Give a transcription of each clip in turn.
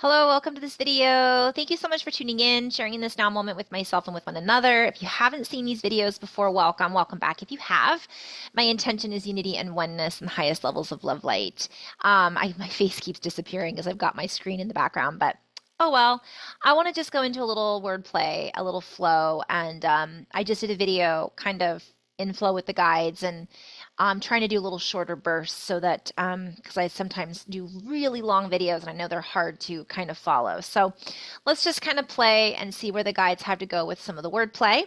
Hello, welcome to this video. Thank you so much for tuning in, sharing this now moment with myself and with one another. If you haven't seen these videos before, welcome back. If you have, my intention is unity and oneness and the highest levels of love light. My face keeps disappearing as I've got my screen in the background, but oh well. I want to just go into a little wordplay, a little flow, and I just did a video kind of in flow with the guides, and I'm trying to do a little shorter bursts so that because I sometimes do really long videos and I know they're hard to kind of follow. So let's just kind of play and see where the guides have to go with some of the wordplay.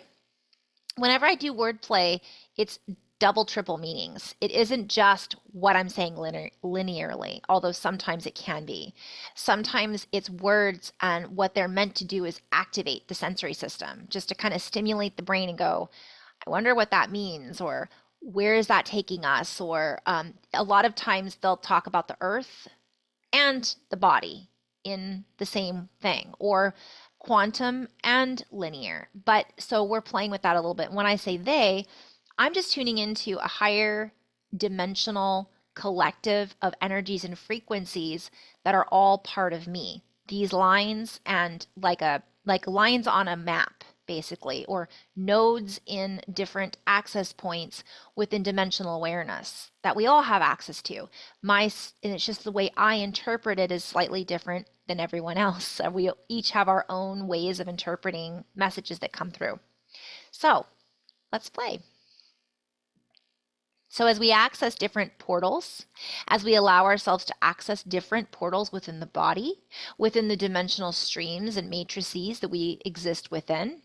Whenever I do wordplay, it's double, triple meanings. It isn't just what I'm saying linearly, although sometimes it can be. Sometimes it's words, and what they're meant to do is activate the sensory system, just to kind of stimulate the brain and go, I wonder what that means, or where is that taking us? Or a lot of times they'll talk about the earth and the body in the same thing, or quantum and linear. But so we're playing with that a little bit. When I say they, I'm just tuning into a higher dimensional collective of energies and frequencies that are all part of me. These lines and like lines on a map basically, or nodes in different access points within dimensional awareness that we all have access to. And it's just the way I interpret it is slightly different than everyone else. We each have our own ways of interpreting messages that come through. So let's play. So as we access different portals, as we allow ourselves to access different portals within the body, within the dimensional streams and matrices that we exist within,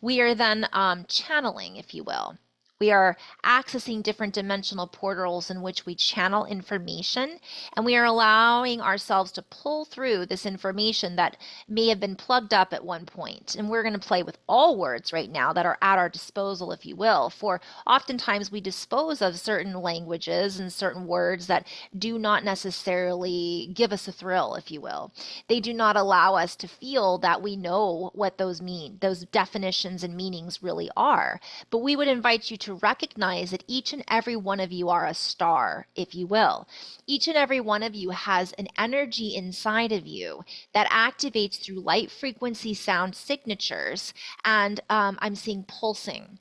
we are then channeling, if you will. We are accessing different dimensional portals in which we channel information, and we are allowing ourselves to pull through this information that may have been plugged up at one point. And we're going to play with all words right now that are at our disposal, if you will, for oftentimes we dispose of certain languages and certain words that do not necessarily give us a thrill, if you will. They do not allow us to feel that we know what those mean, those definitions and meanings really are. But we would invite you to recognize that each and every one of you are a star, if you will. Each and every one of you has an energy inside of you that activates through light frequency sound signatures, and I'm seeing pulsing.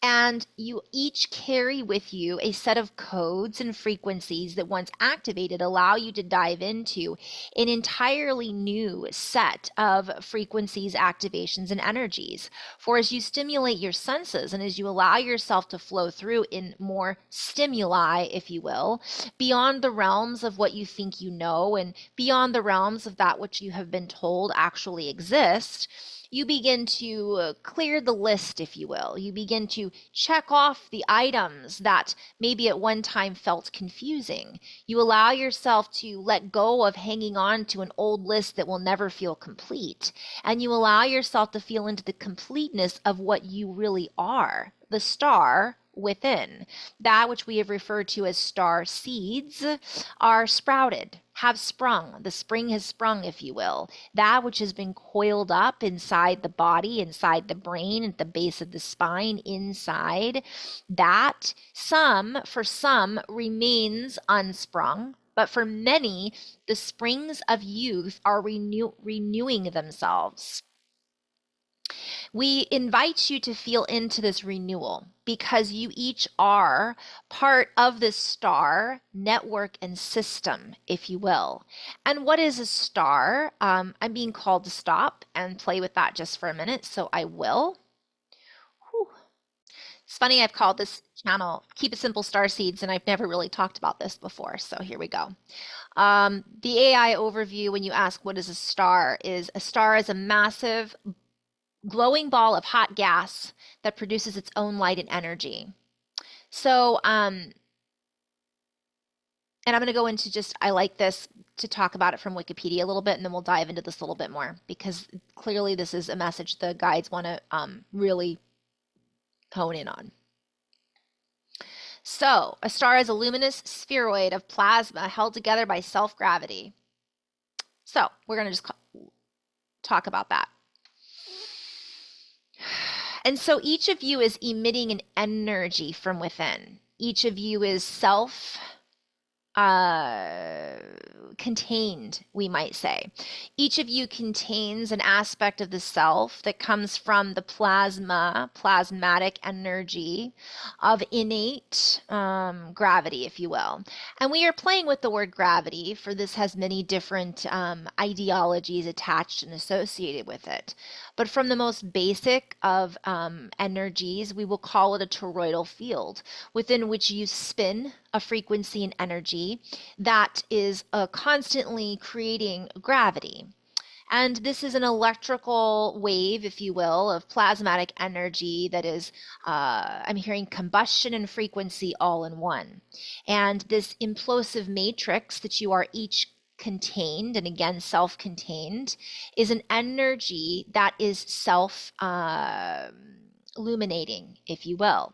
And you each carry with you a set of codes and frequencies that, once activated, allow you to dive into an entirely new set of frequencies, activations, and energies. For as you stimulate your senses and as you allow yourself to flow through in more stimuli, if you will, beyond the realms of what you think you know and beyond the realms of that which you have been told actually exists, you begin to clear the list, if you will. You begin to check off the items that maybe at one time felt confusing. You allow yourself to let go of hanging on to an old list that will never feel complete. And you allow yourself to feel into the completeness of what you really are, the star within. That which we have referred to as star seeds are sprouted, have sprung. The spring has sprung, if you will. That which has been coiled up inside the body, inside the brain, at the base of the spine, inside, that for some remains unsprung. But for many, the springs of youth are renewing themselves. We invite you to feel into this renewal because you each are part of this star network and system, if you will. And what is a star? I'm being called to stop and play with that just for a minute, so I will. Whew. It's funny, I've called this channel Keep It Simple Star Seeds, and I've never really talked about this before, so here we go. The AI overview, when you ask what is a star is a massive glowing ball of hot gas that produces its own light and energy. So, and I'm going to go into I like this to talk about it from Wikipedia a little bit, and then we'll dive into this a little bit more because clearly this is a message the guides want to really hone in on. So, a star is a luminous spheroid of plasma held together by self-gravity. So, we're going to just talk about that. And so each of you is emitting an energy from within. Each of you is self contained, we might say. Each of you contains an aspect of the self that comes from the plasmatic energy of innate gravity, if you will. And we are playing with the word gravity, for this has many different ideologies attached and associated with it. But from the most basic of energies, we will call it a toroidal field, within which you spin a frequency and energy that is constantly creating gravity. And this is an electrical wave, if you will, of plasmatic energy that is, I'm hearing combustion and frequency all in one. And this implosive matrix that you are each contained, and again, self contained, is an energy that is self illuminating, if you will.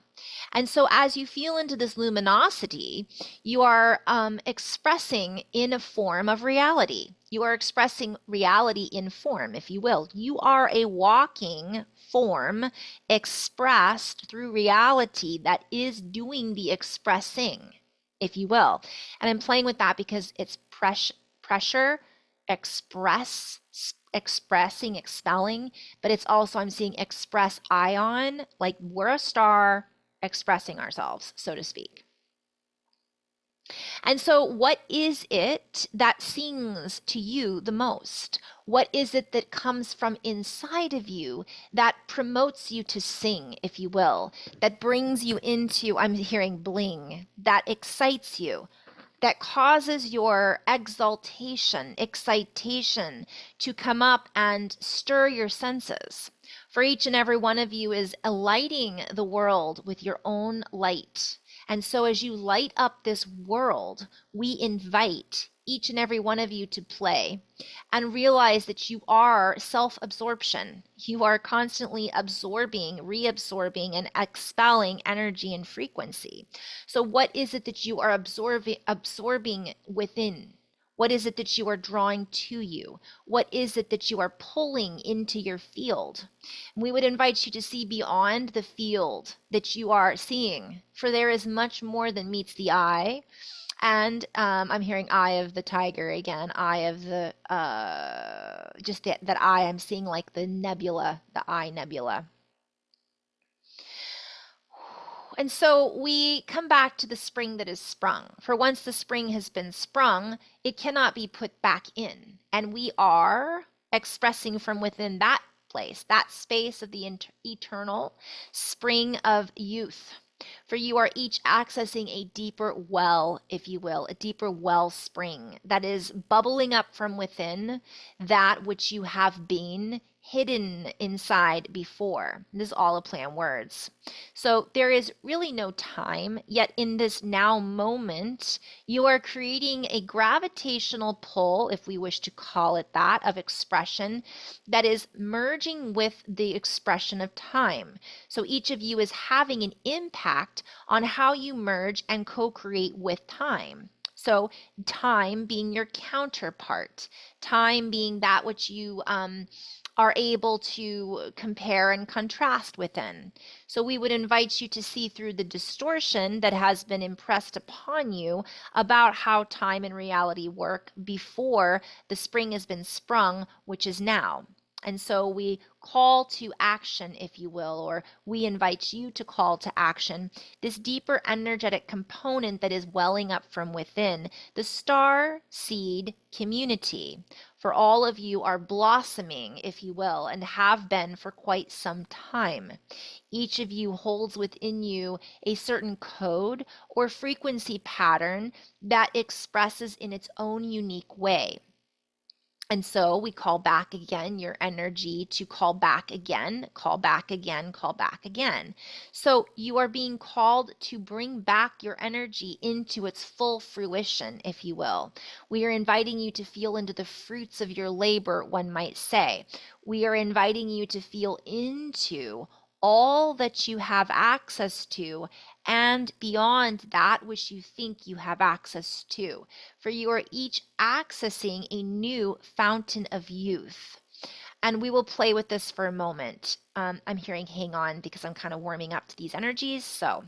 And so, as you feel into this luminosity, you are expressing in a form of reality. You are expressing reality in form, if you will. You are a walking form expressed through reality that is doing the expressing, if you will. And I'm playing with that because it's pressure, expressing, expelling, but it's also, I'm seeing express ion, like we're a star expressing ourselves, so to speak. And so, what is it that sings to you the most? What is it that comes from inside of you that promotes you to sing, if you will, that brings you into, I'm hearing bling, that excites you, that causes your excitation to come up and stir your senses? For each and every one of you is lighting the world with your own light. And so as you light up this world, we invite each and every one of you to play and realize that you are self-absorption. You are constantly absorbing, reabsorbing, and expelling energy and frequency. So what is it that you are absorbing within? What is it that you are drawing to you? What is it that you are pulling into your field? We would invite you to see beyond the field that you are seeing, for there is much more than meets the eye. And I'm hearing eye of the tiger again, eye of the, just that eye, I'm seeing like the nebula, the eye nebula. And so we come back to the spring that is sprung. For once the spring has been sprung, it cannot be put back in. And we are expressing from within that place, that space of the eternal spring of youth. For you are each accessing a deeper well, if you will, a deeper wellspring that is bubbling up from within that which you have been hidden inside before. This is all a play on words. So there is really no time, yet in this now moment, you are creating a gravitational pull, if we wish to call it that, of expression that is merging with the expression of time. So each of you is having an impact on how you merge and co-create with time. So time being your counterpart, time being that which you are able to compare and contrast within. So we would invite you to see through the distortion that has been impressed upon you about how time and reality work before the spring has been sprung, which is now. And so we call to action, if you will, or we invite you to call to action this deeper energetic component that is welling up from within, the star seed community. For all of you are blossoming, if you will, and have been for quite some time. Each of you holds within you a certain code or frequency pattern that expresses in its own unique way. And so we call back again your energy to call back again, call back again, call back again. So you are being called to bring back your energy into its full fruition, if you will. We are inviting you to feel into the fruits of your labor, one might say. We are inviting you to feel into all that you have access to and beyond that which you think you have access to. For you are each accessing a new fountain of youth. And we will play with this for a moment. I'm hearing hang on because I'm kind of warming up to these energies. So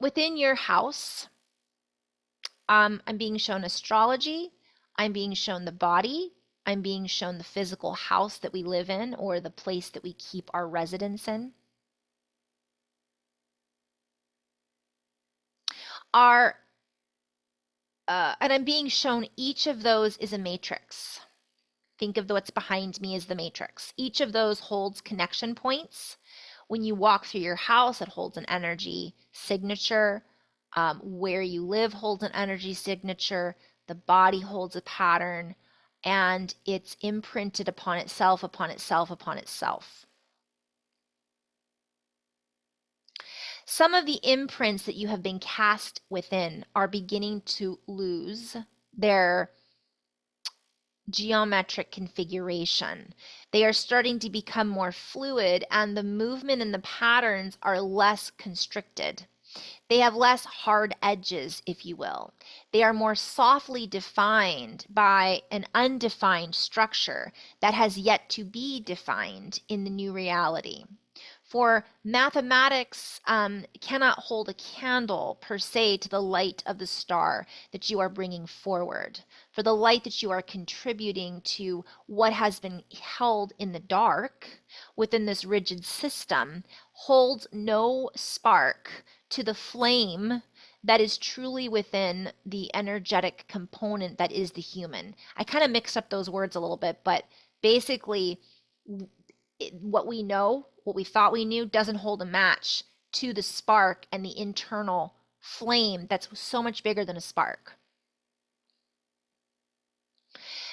within your house, I'm being shown astrology, I'm being shown the body, I'm being shown the physical house that we live in or the place that we keep our residence in. Our and I'm being shown each of those is a matrix. Think of what's behind me as the matrix. Each of those holds connection points. When you walk through your house, it holds an energy signature. Where you live holds an energy signature. The body holds a pattern, and it's imprinted upon itself, upon itself, upon itself. Some of the imprints that you have been cast within are beginning to lose their geometric configuration. They are starting to become more fluid, and the movement and the patterns are less constricted. They have less hard edges, if you will. They are more softly defined by an undefined structure that has yet to be defined in the new reality. For mathematics cannot hold a candle per se to the light of the star that you are bringing forward. For the light that you are contributing to what has been held in the dark within this rigid system holds no spark to the flame that is truly within the energetic component that is the human. I kind of mixed up those words a little bit, but basically, what we know, what we thought we knew, doesn't hold a match to the spark and the internal flame that's so much bigger than a spark.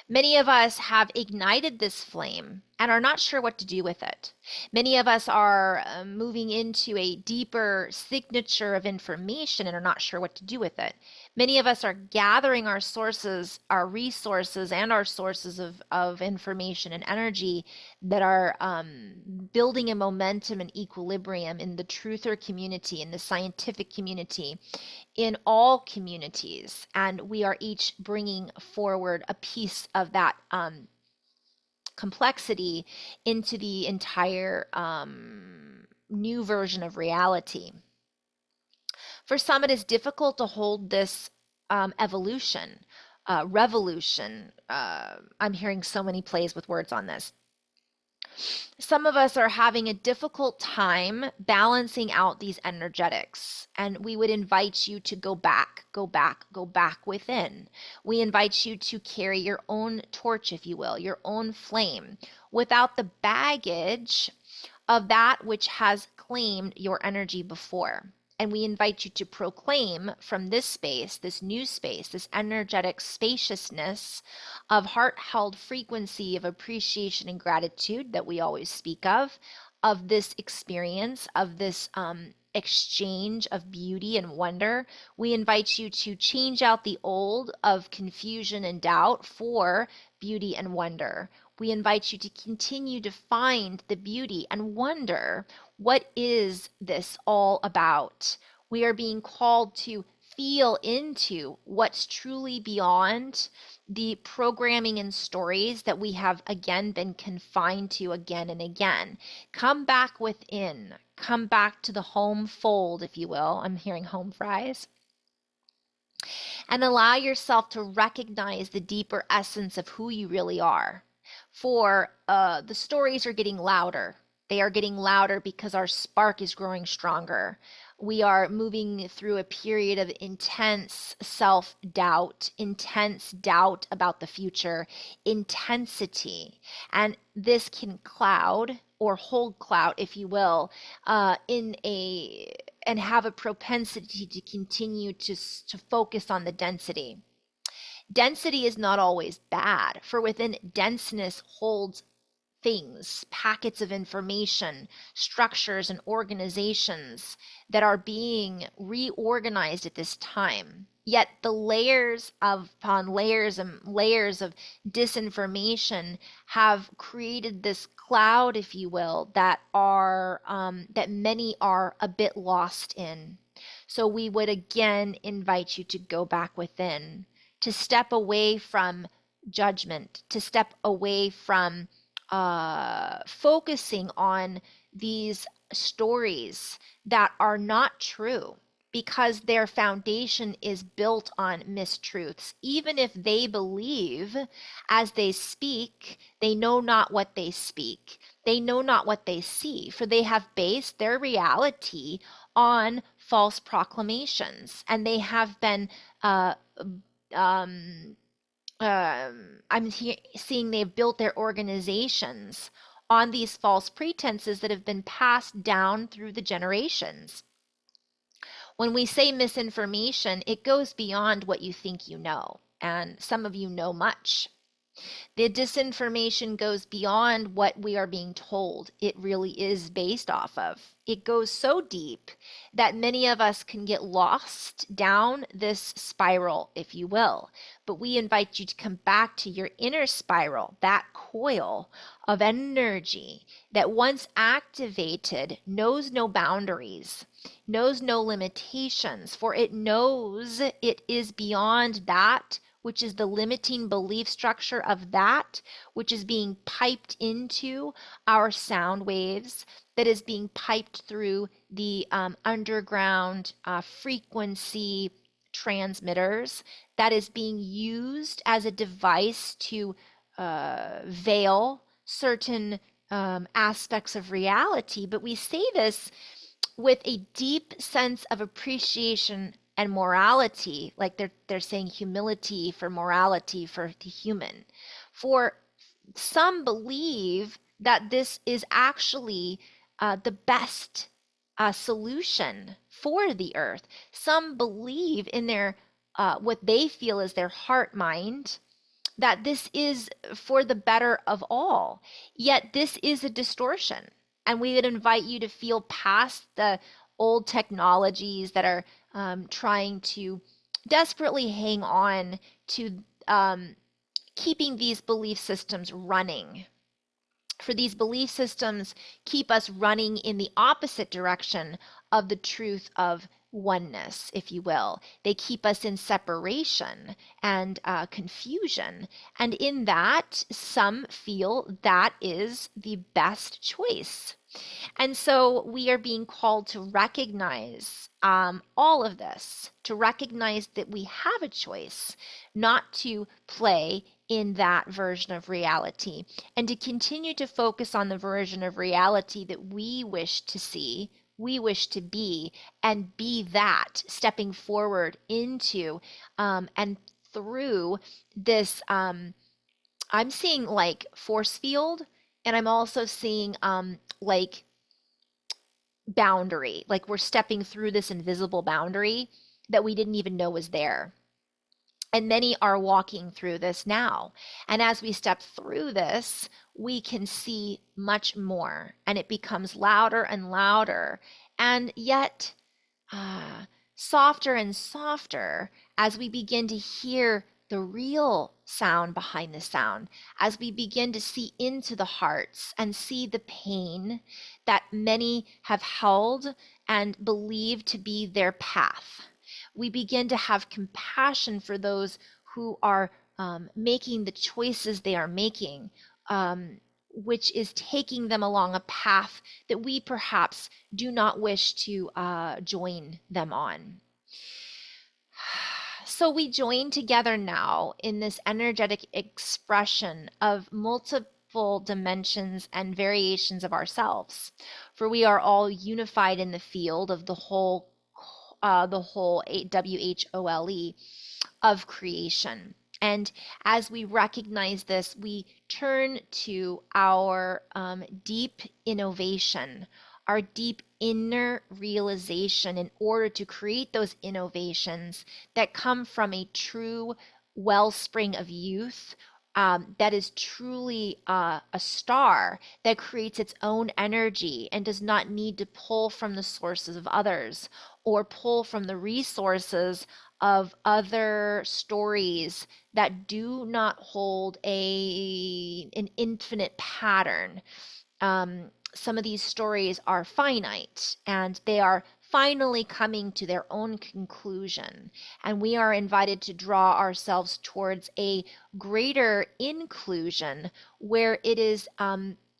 Many of us have ignited this flame and are not sure what to do with it. Many of us are moving into a deeper signature of information and are not sure what to do with it. Many of us are gathering our sources, our resources, and our sources of information and energy that are building a momentum and equilibrium in the truther community, in the scientific community, in all communities, and we are each bringing forward a piece of that complexity into the entire new version of reality. For some, it is difficult to hold this evolution, revolution. I'm hearing so many plays with words on this. Some of us are having a difficult time balancing out these energetics, and we would invite you to go back, go back, go back within. We invite you to carry your own torch, if you will, your own flame, without the baggage of that which has claimed your energy before. And we invite you to proclaim from this space, this new space, this energetic spaciousness of heart-held frequency of appreciation and gratitude that we always speak of this experience, of this exchange of beauty and wonder. We invite you to change out the old of confusion and doubt for beauty and wonder. We invite you to continue to find the beauty and wonder. What is this all about? We are being called to feel into what's truly beyond the programming and stories that we have again been confined to again and again. Come back within. Come back to the home fold, if you will. I'm hearing home fries, and allow yourself to recognize the deeper essence of who you really are. For the stories are getting louder. They are getting louder because our spark is growing stronger. We are moving through a period of intense self doubt, intense doubt about the future, intensity. And this can cloud or hold clout, if you will, in a and have a propensity to continue to focus on the density. Density is not always bad, for within denseness holds things, packets of information, structures, and organizations that are being reorganized at this time. Yet the layers upon layers and layers of disinformation have created this cloud, if you will, that many are a bit lost in. So we would again invite you to go back within, to step away from judgment, to step away from focusing on these stories that are not true, because their foundation is built on mistruths. Even if they believe as they speak, they know not what they speak. They know not what they see, for they have based their reality on false proclamations, and they have been uh, um, seeing they've built their organizations on these false pretenses that have been passed down through the generations. When we say misinformation, it goes beyond what you think you know, and some of you know much. The disinformation goes beyond what we are being told it really is based off of. It goes so deep that many of us can get lost down this spiral, if you will. But we invite you to come back to your inner spiral, that coil of energy that once activated knows no boundaries, knows no limitations, for it knows it is beyond that which is the limiting belief structure of that which is being piped into our sound waves, that is being piped through the underground frequency transmitters, that is being used as a device to veil certain aspects of reality. But we say this with a deep sense of appreciation and morality, like they're saying humility for morality for the human. For some believe that this is actually the best solution for the earth. Some believe in their what they feel is their heart mind, that this is for the better of all. Yet this is a distortion. And we would invite you to feel past the old technologies that are trying to desperately hang on to keeping these belief systems running. For these belief systems keep us running in the opposite direction of the truth of oneness, if you will. They keep us in separation and confusion. And in that, some feel that is the best choice. And so we are being called to recognize all of this, to recognize that we have a choice not to play in that version of reality, and to continue to focus on the version of reality that we wish to see, we wish to be, and be that, stepping forward into and through this. I'm seeing like force field, and I'm also seeing like boundary, like we're stepping through this invisible boundary that we didn't even know was there. And many are walking through this now. And as we step through this, we can see much more, and it becomes louder and louder. And yet, softer and softer as we begin to hear the real sound behind the sound, as we begin to see into the hearts and see the pain that many have held and believed to be their path. We begin to have compassion for those who are making the choices they are making, which is taking them along a path that we perhaps do not wish to join them on. So we join together now in this energetic expression of multiple dimensions and variations of ourselves, for we are all unified in the field of the whole WHOLE of creation. And as we recognize this, we turn to our deep innovation, our deep inner realization, in order to create those innovations that come from a true wellspring of youth, that is truly a star that creates its own energy and does not need to pull from the sources of others or pull from the resources of other stories that do not hold an infinite pattern. Some of these stories are finite, and they are finally coming to their own conclusion. And we are invited to draw ourselves towards a greater inclusion where it is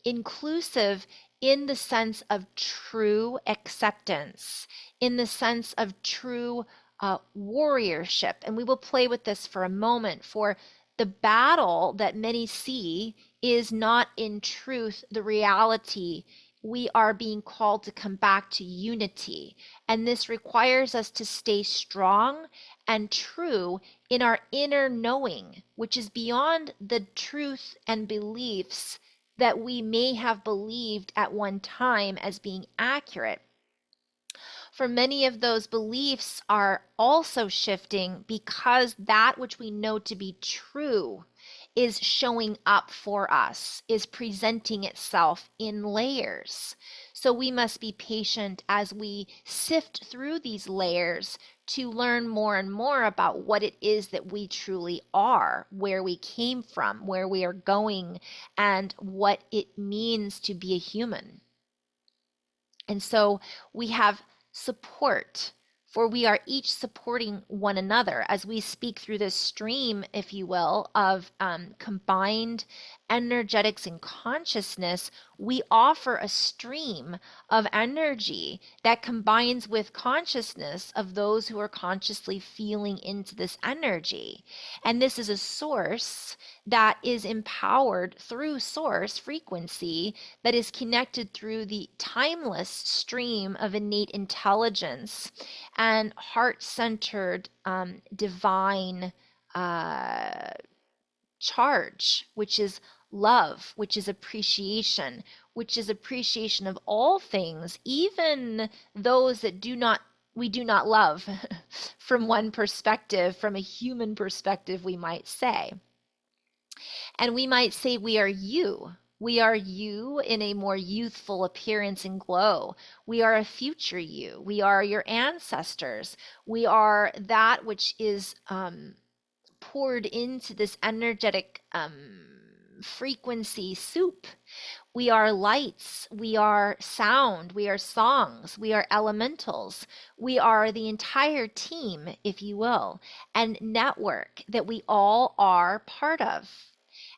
inclusive in the sense of true acceptance, in the sense of true warriorship. And we will play with this for a moment. For the battle that many see is not in truth the reality. We are being called to come back to unity. And this requires us to stay strong and true in our inner knowing, which is beyond the truth and beliefs that we may have believed at one time as being accurate. For many of those beliefs are also shifting because that which we know to be true is showing up for us, is presenting itself in layers. So we must be patient as we sift through these layers to learn more and more about what it is that we truly are, where we came from, where we are going, and what it means to be a human. And so we have support, for we are each supporting one another as we speak through this stream, if you will, of combined energetics and consciousness. We offer a stream of energy that combines with consciousness of those who are consciously feeling into this energy. And this is a source that is empowered through source frequency, that is connected through the timeless stream of innate intelligence and heart-centered divine uh, charge, which is love, which is appreciation of all things, even those that we do not love from one perspective, from a human perspective, we might say. And we might say we are you. We are you in a more youthful appearance and glow. We are a future you. We are your ancestors. We are that which is poured into this energetic frequency soup. We are lights, we are sound, we are songs, we are elementals, we are the entire team, if you will, and network that we all are part of.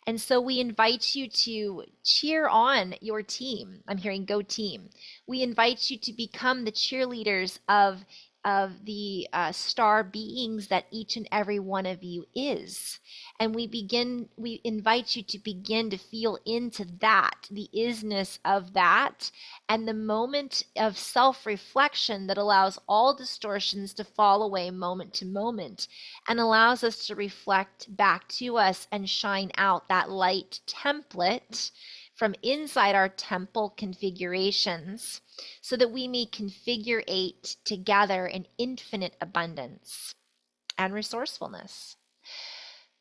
And so we invite you to cheer on your team. I'm hearing go team. We invite you to become the cheerleaders of the star beings that each and every one of you is. And we invite you to begin to feel into that, the isness of that, and the moment of self-reflection that allows all distortions to fall away moment to moment and allows us to reflect back to us and shine out that light template from inside our temple configurations, so that we may configurate together in infinite abundance and resourcefulness.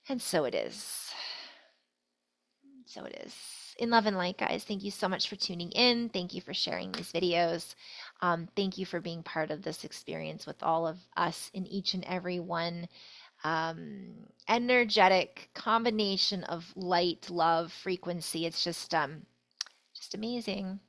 And so it is. So it is. In love and light, guys, thank you so much for tuning in. Thank you for sharing these videos. Thank you for being part of this experience with all of us in each and every one. Energetic combination of light, love, frequency. It's just amazing.